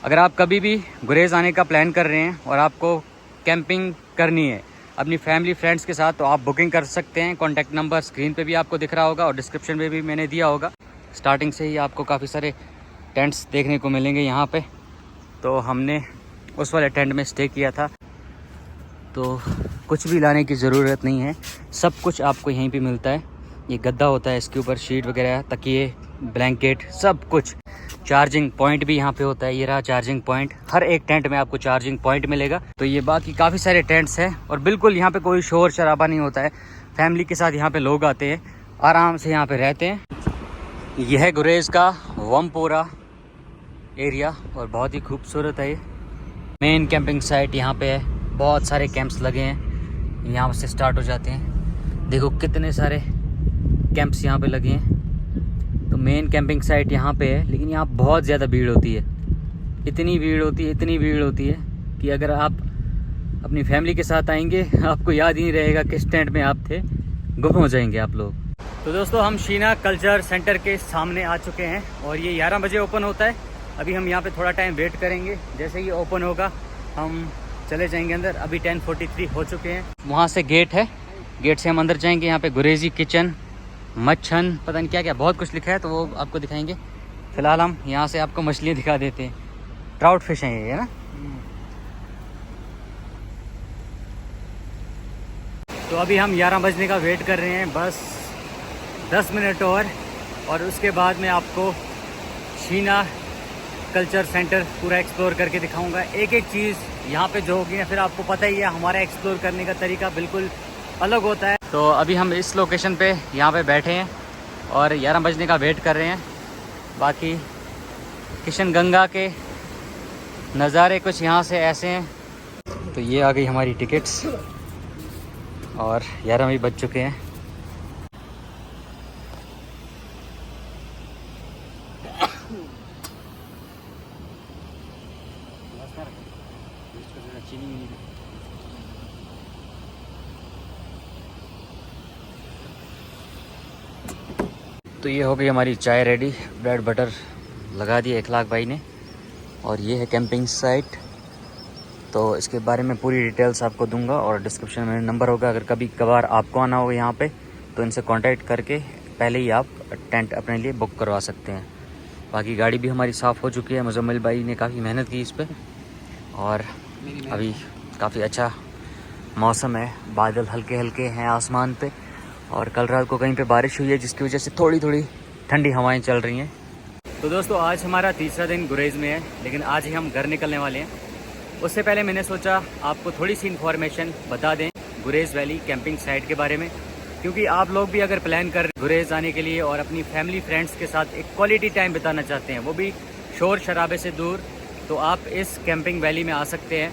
अगर आप कभी भी गुरेज आने का प्लान कर रहे हैं और आपको कैंपिंग करनी है अपनी फैमिली फ्रेंड्स के साथ, तो आप बुकिंग कर सकते हैं। कॉन्टैक्ट नंबर स्क्रीन पे भी आपको दिख रहा होगा और डिस्क्रिप्शन में भी मैंने दिया होगा। स्टार्टिंग से ही आपको काफ़ी सारे टेंट्स देखने को मिलेंगे यहाँ पे। तो हमने उस वाले टेंट में स्टे किया था, तो कुछ भी लाने की ज़रूरत नहीं है, सब कुछ आपको यहीं पे मिलता है। ये गद्दा होता है, इसके ऊपर शीट वगैरह, तकिए, ब्लैंकेट, सब कुछ। चार्जिंग पॉइंट भी यहाँ पे होता है, ये रहा चार्जिंग पॉइंट। हर एक टेंट में आपको चार्जिंग पॉइंट मिलेगा। तो ये बाकी काफ़ी सारे टेंट्स हैं और बिल्कुल यहाँ पे कोई शोर शराबा नहीं होता है। फैमिली के साथ यहाँ पे लोग आते हैं, आराम से यहाँ पे रहते हैं। यह है गुरेज का वमपोरा एरिया और बहुत ही खूबसूरत है। ये मेन कैंपिंग साइट यहाँ पे है, बहुत सारे कैंप्स लगे हैं, यहाँ से स्टार्ट हो जाते हैं। देखो कितने सारे कैंप्स यहाँ पे लगे हैं। तो मेन कैंपिंग साइट यहाँ पे है, लेकिन यहाँ बहुत ज़्यादा भीड़ होती है। इतनी भीड़ होती है कि अगर आप अपनी फैमिली के साथ आएंगे आपको याद ही नहीं रहेगा किस टेंट में आप थे, गुम हो जाएंगे आप लोग। तो दोस्तों, हम शीना कल्चर सेंटर के सामने आ चुके हैं और ये 11 बजे ओपन होता है। अभी हम यहाँ पे थोड़ा टाइम वेट करेंगे, जैसे ही ओपन होगा हम चले जाएंगे अंदर। अभी 10:43 हो चुके हैं। वहाँ से गेट है, गेट से हम अंदर जाएंगे। यहाँ पे गुरेजी किचन, मच्छन, पता नहीं क्या क्या बहुत कुछ लिखा है, तो वो आपको दिखाएंगे। फिलहाल हम यहाँ से आपको मछलियाँ दिखा देते हैं। ट्राउट फिश हैं ये, है ना। तो अभी हम 11 बजने का वेट कर रहे हैं, बस 10 मिनट और उसके बाद मैं आपको शीना कल्चर सेंटर पूरा एक्सप्लोर करके दिखाऊंगा। एक एक चीज़ यहाँ पे जो होगी ना, फिर आपको पता ही है हमारा एक्सप्लोर करने का तरीका बिल्कुल अलग होता है। तो अभी हम इस लोकेशन पे यहाँ पे बैठे हैं और 11 बजने का वेट कर रहे हैं। बाकी किशन गंगा के नज़ारे कुछ यहाँ से ऐसे हैं। तो ये आ गई हमारी टिकट्स और 11 भी बज चुके हैं। तो ये हो गई हमारी चाय रेडी, ब्रेड बटर लगा दिया 1 लाख भाई ने। और ये है कैंपिंग साइट। तो इसके बारे में पूरी डिटेल्स आपको दूंगा और डिस्क्रिप्शन में नंबर होगा। अगर कभी कभार आपको आना हो यहाँ पे तो इनसे कांटेक्ट करके पहले ही आप टेंट अपने लिए बुक करवा सकते हैं। बाकी गाड़ी भी हमारी साफ़ हो चुकी है, मुजम्मिल भाई ने काफ़ी मेहनत की इस पर। और अभी काफ़ी अच्छा मौसम है, बादल हल्के हल्के हैं आसमान पे। और कल रात को कहीं पे बारिश हुई है, जिसकी वजह से थोड़ी थोड़ी ठंडी हवाएं चल रही हैं। तो दोस्तों, आज हमारा तीसरा दिन गुरेज में है, लेकिन आज ही हम घर निकलने वाले हैं। उससे पहले मैंने सोचा आपको थोड़ी सी इन्फॉर्मेशन बता दें गुरेज वैली कैंपिंग साइट के बारे में, क्योंकि आप लोग भी अगर प्लान कर गुरेज आने के लिए और अपनी फैमिली फ्रेंड्स के साथ एक क्वालिटी टाइम बिताना चाहते हैं, वो भी शोर शराबे से दूर, तो आप इस कैंपिंग वैली में आ सकते हैं।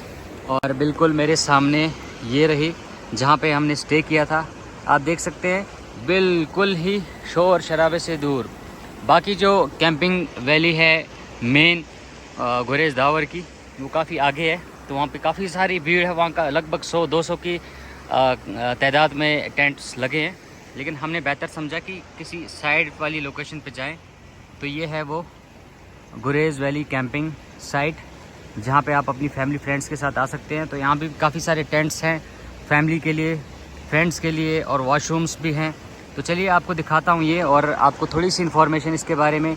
और बिल्कुल मेरे सामने ये रही जहाँ पे हमने स्टे किया था, आप देख सकते हैं, बिल्कुल ही शोर शराबे से दूर। बाकी जो कैंपिंग वैली है मेन गुरेज दावर की, वो काफ़ी आगे है। तो वहाँ पे काफ़ी सारी भीड़ है, वहाँ का लगभग 100-200 की तादाद में टेंट्स लगे हैं। लेकिन हमने बेहतर समझा कि किसी साइड वाली लोकेशन पे जाएं। तो ये है वो गुरेज वैली कैंपिंग साइट, जहाँ पे आप अपनी फैमिली फ्रेंड्स के साथ आ सकते हैं। तो यहाँ भी काफ़ी सारे टेंट्स हैं फैमिली के लिए, फ्रेंड्स के लिए, और वॉशरूम्स भी हैं। तो चलिए आपको दिखाता हूँ ये, और आपको थोड़ी सी इन्फॉर्मेशन इसके बारे में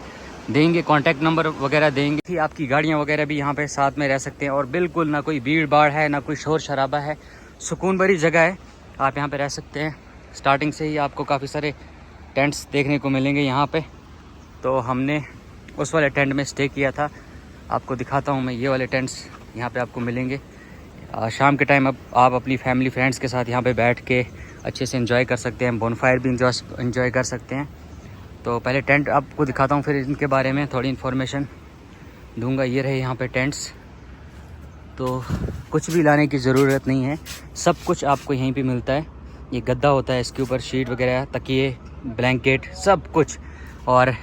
देंगे, कॉन्टैक्ट नंबर वगैरह देंगे कि आपकी गाड़ियाँ वगैरह भी यहाँ पे साथ में रह सकते हैं। और बिल्कुल ना कोई भीड़ भाड़ है, ना कोई शोर शराबा है, सुकून भरी जगह है, आप यहाँ पे रह सकते हैं। स्टार्टिंग से ही आपको काफ़ी सारे टेंट्स देखने को मिलेंगे यहाँ पे। तो हमने उस वाले टेंट में स्टे किया था, आपको दिखाता हूँ मैं। ये वाले टेंट्स यहाँ पे आपको मिलेंगे। शाम के टाइम अब आप अपनी फैमिली फ्रेंड्स के साथ यहाँ पे बैठ के अच्छे से एंजॉय कर सकते हैं, बोनफायर भी एंजॉय कर सकते हैं। तो पहले टेंट आपको दिखाता हूँ, फिर इनके बारे में थोड़ी इन्फॉर्मेशन दूंगा। ये रहे यहाँ पे टेंट्स। तो कुछ भी लाने की ज़रूरत नहीं है, सब कुछ आपको यहीं पे मिलता है। ये गद्दा होता है, इसके ऊपर शीट वगैरह, तकिए, ब्लैंकेट, सब कुछ। और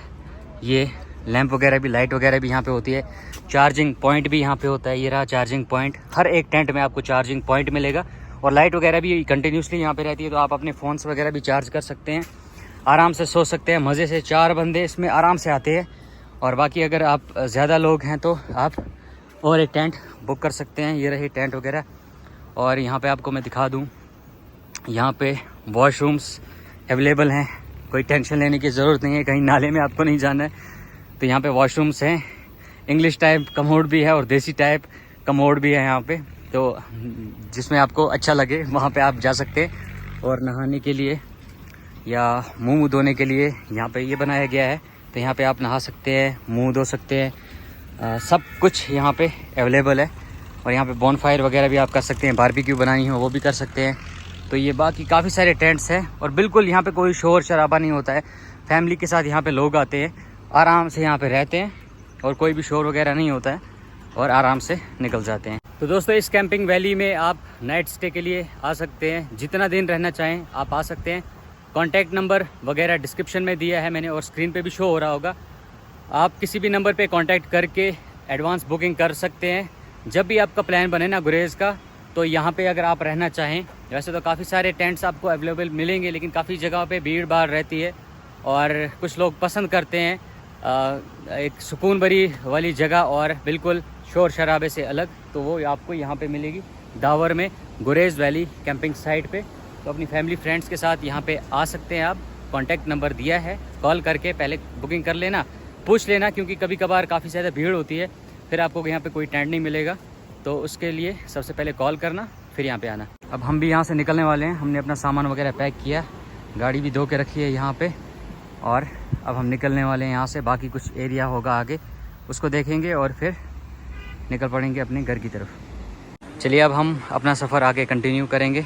ये लैंप वगैरह भी, लाइट वगैरह भी यहाँ पे होती है। चार्जिंग पॉइंट भी यहाँ पे होता है, ये रहा चार्जिंग पॉइंट। हर एक टेंट में आपको चार्जिंग पॉइंट मिलेगा और लाइट वगैरह भी कंटिन्यूसली यहाँ पे रहती है। तो आप अपने फ़ोन्स वगैरह भी चार्ज कर सकते हैं, आराम से सो सकते हैं मज़े से। 4 बंदे इसमें आराम से आते हैं। और बाकी अगर आप ज़्यादा लोग हैं तो आप और एक टेंट बुक कर सकते हैं। ये रही टेंट वगैरह। और यहाँ पे आपको मैं दिखा दूँ, यहाँ पे वॉशरूम्स अवेलेबल हैं, कोई टेंशन लेने की ज़रूरत नहीं है, कहीं नाले में आपको नहीं जाना है। तो यहाँ पे वॉशरूम्स हैं, इंग्लिश टाइप कमोड भी है और देसी टाइप कमोड भी है यहाँ पे। तो जिसमें आपको अच्छा लगे वहाँ पे आप जा सकते हैं। और नहाने के लिए या मुंह धोने के लिए यहाँ पे ये बनाया गया है। तो यहाँ पे आप नहा सकते हैं, मुंह धो सकते हैं, सब कुछ यहाँ पे अवेलेबल है। और यहाँ पे बॉनफायर वगैरह भी आप कर सकते हैं, बारबेक्यू बनानी हो वो भी कर सकते हैं। तो ये बाकी काफ़ी सारे टेंट्स हैं और बिल्कुल यहाँ पे कोई शोर शराबा नहीं होता है। फैमिली के साथ यहाँ पे लोग आते हैं, आराम से यहाँ पे रहते हैं और कोई भी शोर वगैरह नहीं होता है और आराम से निकल जाते हैं। तो दोस्तों इस कैंपिंग वैली में आप नाइट स्टे के लिए आ सकते हैं, जितना दिन रहना चाहें आप आ सकते हैं। कॉन्टैक्ट नंबर वगैरह डिस्क्रिप्शन में दिया है मैंने और स्क्रीन पे भी शो हो रहा होगा। आप किसी भी नंबर पे कांटेक्ट करके एडवांस बुकिंग कर सकते हैं। जब भी आपका प्लान बने ना गुरेज का, तो यहाँ पे अगर आप रहना चाहें, वैसे तो काफ़ी सारे टेंट्स आपको अवेलेबल मिलेंगे, लेकिन काफ़ी जगहों पे भीड़ भाड़ रहती है और कुछ लोग पसंद करते हैं एक सुकून भरी वाली जगह और बिल्कुल शोर शराबे से अलग। तो वो आपको यहाँ पे मिलेगी डावर में गुरेज वैली कैंपिंग साइट पे। तो अपनी फैमिली फ्रेंड्स के साथ यहाँ पे आ सकते हैं आप। कॉन्टैक्ट नंबर दिया है, कॉल करके पहले बुकिंग कर लेना, पूछ लेना, क्योंकि कभी कभार काफ़ी ज़्यादा भीड़ होती है, फिर आपको यहाँ पे कोई टेंट नहीं मिलेगा। तो उसके लिए सबसे पहले कॉल करना, फिर यहाँ पे आना। अब हम भी यहाँ से निकलने वाले हैं, हमने अपना सामान वगैरह पैक किया, गाड़ी भी धो के रखी है यहाँ पे और अब हम निकलने वाले हैं यहाँ से। बाकी कुछ एरिया होगा आगे, उसको देखेंगे और फिर निकल पड़ेंगे अपने घर की तरफ। चलिए अब हम अपना सफ़र आगे कंटिन्यू करेंगे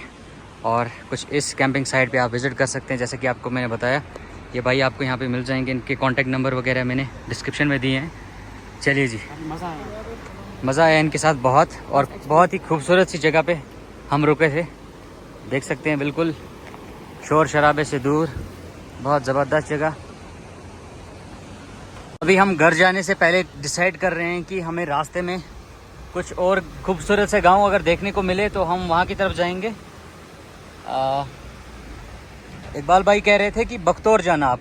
और कुछ इस कैंपिंग साइट पे आप विज़िट कर सकते हैं। जैसे कि आपको मैंने बताया, ये भाई आपको यहाँ पे मिल जाएंगे, इनके कॉन्टैक्ट नंबर वगैरह मैंने डिस्क्रिप्शन में दिए हैं। चलिए जी, मज़ा आया इनके साथ बहुत, और बहुत ही खूबसूरत सी जगह पे हम रुके थे, देख सकते हैं, बिल्कुल शोर शराबे से दूर, बहुत ज़बरदस्त जगह। अभी हम घर जाने से पहले डिसाइड कर रहे हैं कि हमें रास्ते में कुछ और खूबसूरत से गांव अगर देखने को मिले तो हम वहाँ की तरफ जाएंगे। इकबाल भाई कह रहे थे कि बख्तौर जाना आप।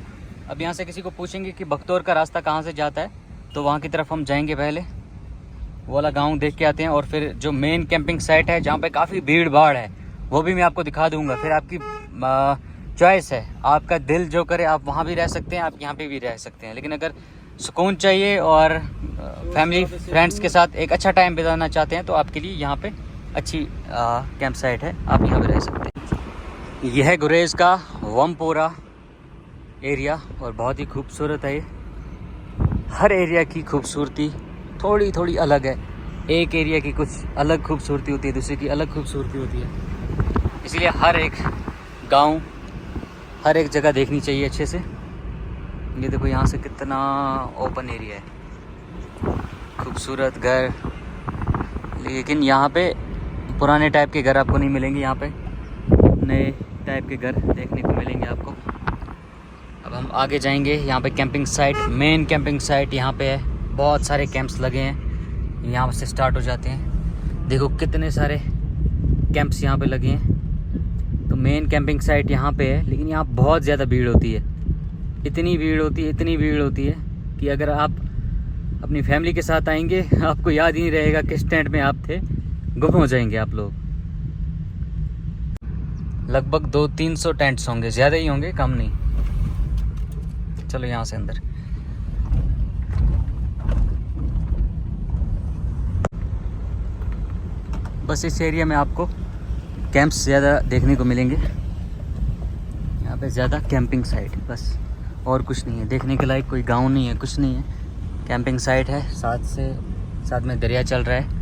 अब यहाँ से किसी को पूछेंगे कि बख्तौर का रास्ता कहाँ से जाता है, तो वहाँ की तरफ हम जाएंगे, पहले वो वाला गांव देख के आते हैं और फिर जो मेन कैंपिंग साइट है जहाँ पे काफ़ी भीड़ भाड़ है वो भी मैं आपको दिखा दूंगा। फिर आपकी चॉइस है, आपका दिल जो करे आप वहाँ भी रह सकते हैं, आप यहाँ पे भी रह सकते हैं। लेकिन अगर सुकून चाहिए और फैमिली फ्रेंड्स के साथ एक अच्छा टाइम बिताना चाहते हैं तो आपके लिए यहाँ पे अच्छी कैंप साइट है, आप यहाँ पे रह सकते हैं। यह है गुरेज का वमपोरा एरिया और बहुत ही खूबसूरत है ये। हर एरिया की खूबसूरती थोड़ी थोड़ी अलग है, एक एरिया की कुछ अलग खूबसूरती होती है, दूसरे की अलग खूबसूरती होती है। इसलिए हर एक गांव, हर एक जगह देखनी चाहिए अच्छे से। ये देखो यहाँ से कितना ओपन एरिया है, खूबसूरत घर। लेकिन यहाँ पे पुराने टाइप के घर आपको नहीं मिलेंगे, यहाँ पे नए टाइप के घर देखने को मिलेंगे आपको। अब हम आगे जाएंगे, यहाँ पे camping site, main camping site यहाँ पे है, बहुत सारे कैंप्स लगे हैं, यहाँ से स्टार्ट हो जाते हैं। देखो कितने सारे कैंप्स यहाँ पे लगे हैं। तो मेन कैंपिंग साइट यहाँ पे है, लेकिन यहाँ बहुत ज़्यादा भीड़ होती है, इतनी भीड़ होती है, इतनी भीड़ होती है कि अगर आप अपनी फैमिली के साथ आएंगे आपको याद ही नहीं रहेगा किस टेंट में आप थे, गुम हो जाएंगे आप लोग। लगभग 200-300 टेंट्स होंगे, ज़्यादा ही होंगे, कम नहीं। चलो यहाँ से अंदर। बस इस एरिया में आपको कैंप्स ज़्यादा देखने को मिलेंगे, यहाँ पे ज़्यादा कैंपिंग साइट, बस और कुछ नहीं है देखने के लायक। कोई गांव नहीं है, कुछ नहीं है, कैंपिंग साइट है, साथ में दरिया चल रहा है।